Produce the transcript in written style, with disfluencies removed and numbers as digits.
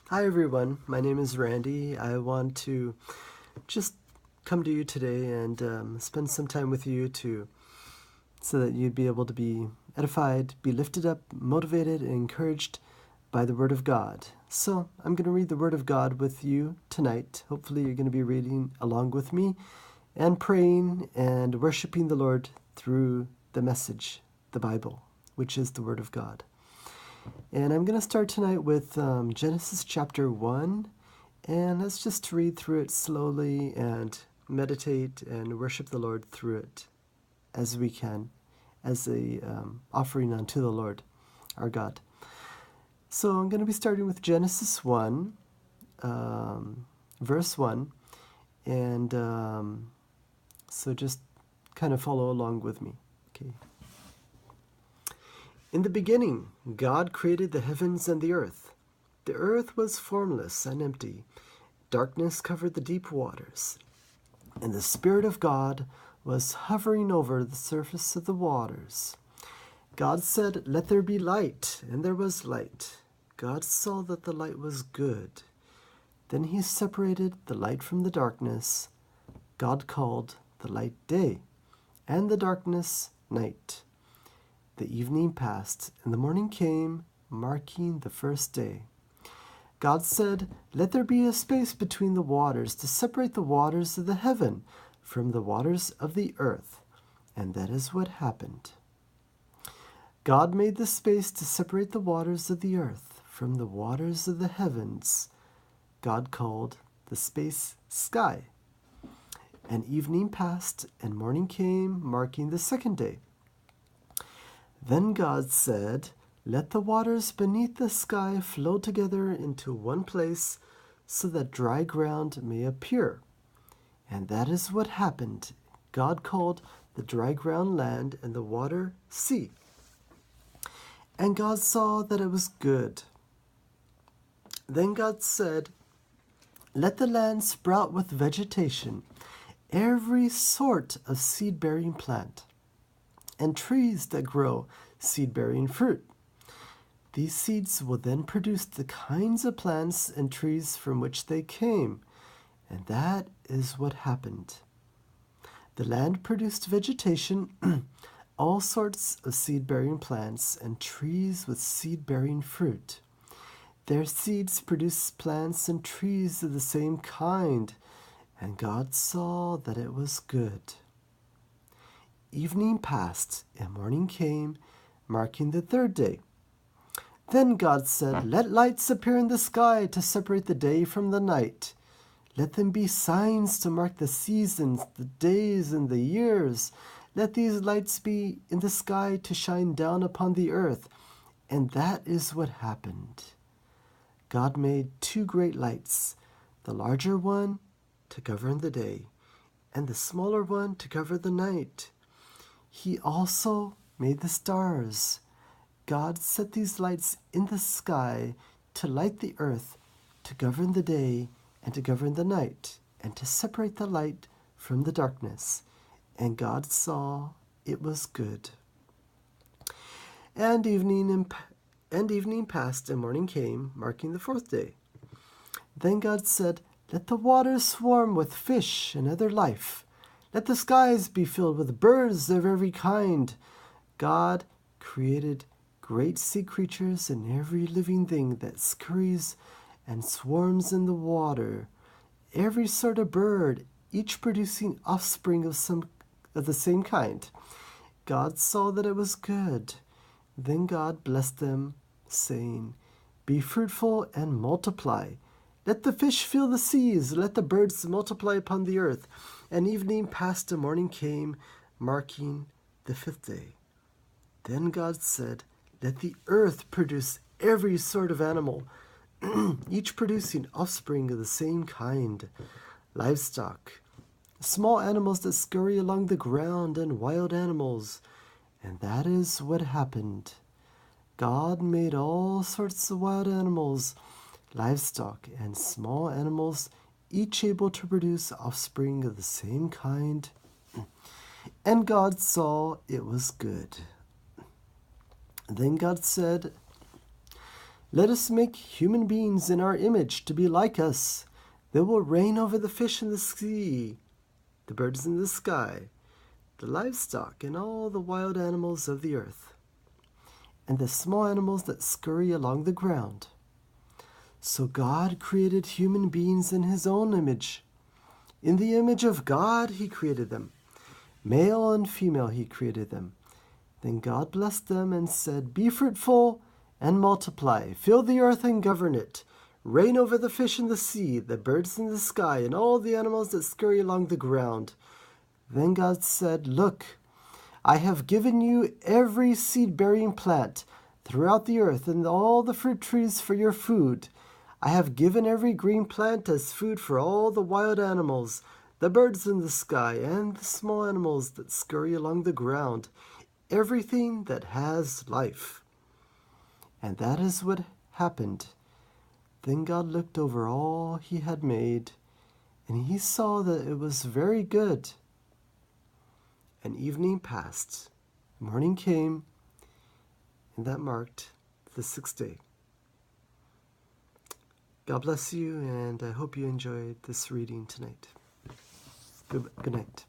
Hi everyone, my name is Randy. I want to just come to you today and spend some time with you so that you'd be able to be edified, be lifted up, motivated, and encouraged by the Word of God. So I'm going to read the Word of God with you tonight. Hopefully you're going to be reading along with me and praying and worshiping the Lord through the message, the Bible, which is the Word of God. And I'm going to start tonight with Genesis chapter 1, and let's just read through it slowly and meditate and worship the Lord through it as we can, as a offering unto the Lord, our God. So I'm going to be starting with Genesis 1, verse 1, and so just kind of follow along with me. Okay. In the beginning, God created the heavens and the earth. The earth was formless and empty. Darkness covered the deep waters, and the Spirit of God was hovering over the surface of the waters. God said, "Let there be light," and there was light. God saw that the light was good. Then he separated the light from the darkness. God called the light day, and the darkness night. The evening passed, and the morning came, marking the first day. God said, "Let there be a space between the waters to separate the waters of the heaven from the waters of the earth." And that is what happened. God made the space to separate the waters of the earth from the waters of the heavens. God called the space sky. And evening passed, and morning came, marking the second day. Then God said, "Let the waters beneath the sky flow together into one place, so that dry ground may appear." And that is what happened. God called the dry ground land and the water sea. And God saw that it was good. Then God said, "Let the land sprout with vegetation, every sort of seed-bearing plant, and trees that grow seed-bearing fruit. These seeds will then produce the kinds of plants and trees from which they came." And that is what happened. The land produced vegetation, all sorts of seed-bearing plants, and trees with seed-bearing fruit. Their seeds produced plants and trees of the same kind, and God saw that it was good. Evening passed, and morning came, marking the third day. Then God said, "Let lights appear in the sky to separate the day from the night. Let them be signs to mark the seasons, the days, and the years. Let these lights be in the sky to shine down upon the earth." And that is what happened. God made two great lights, the larger one to govern the day, and the smaller one to cover the night. He also made the stars. God set these lights in the sky to light the earth, to govern the day, and to govern the night, and to separate the light from the darkness. And God saw it was good. And evening passed, and morning came, marking the fourth day. Then God said, "Let the waters swarm with fish and other life. Let the skies be filled with birds of every kind." God created great sea creatures and every living thing that scurries and swarms in the water, every sort of bird, each producing offspring of the same kind. God saw that it was good. Then God blessed them, saying, "Be fruitful and multiply. Let the fish fill the seas, let the birds multiply upon the earth." And evening passed and morning came, marking the fifth day. Then God said, "Let the earth produce every sort of animal, each producing offspring of the same kind, livestock, small animals that scurry along the ground, and wild animals." And that is what happened. God made all sorts of wild animals, livestock, and small animals, each able to produce offspring of the same kind. And God saw it was good. Then God said, Let us make human beings in our image to be like us. They will reign over the fish in the sea, the birds in the sky, the livestock, and all the wild animals of the earth, and the small animals that scurry along the ground. So God created human beings in his own image. In the image of God he created them. Male and female he created them. Then God blessed them and said, "Be fruitful and multiply, fill the earth and govern it. Reign over the fish in the sea, the birds in the sky, and all the animals that scurry along the ground." Then God said, "Look, I have given you every seed-bearing plant throughout the earth and all the fruit trees for your food. I have given every green plant as food for all the wild animals, the birds in the sky, and the small animals that scurry along the ground, everything that has life." And that is what happened. Then God looked over all he had made, and he saw that it was very good. And evening passed, morning came, and that marked the sixth day. God bless you, and I hope you enjoyed this reading tonight. Good night.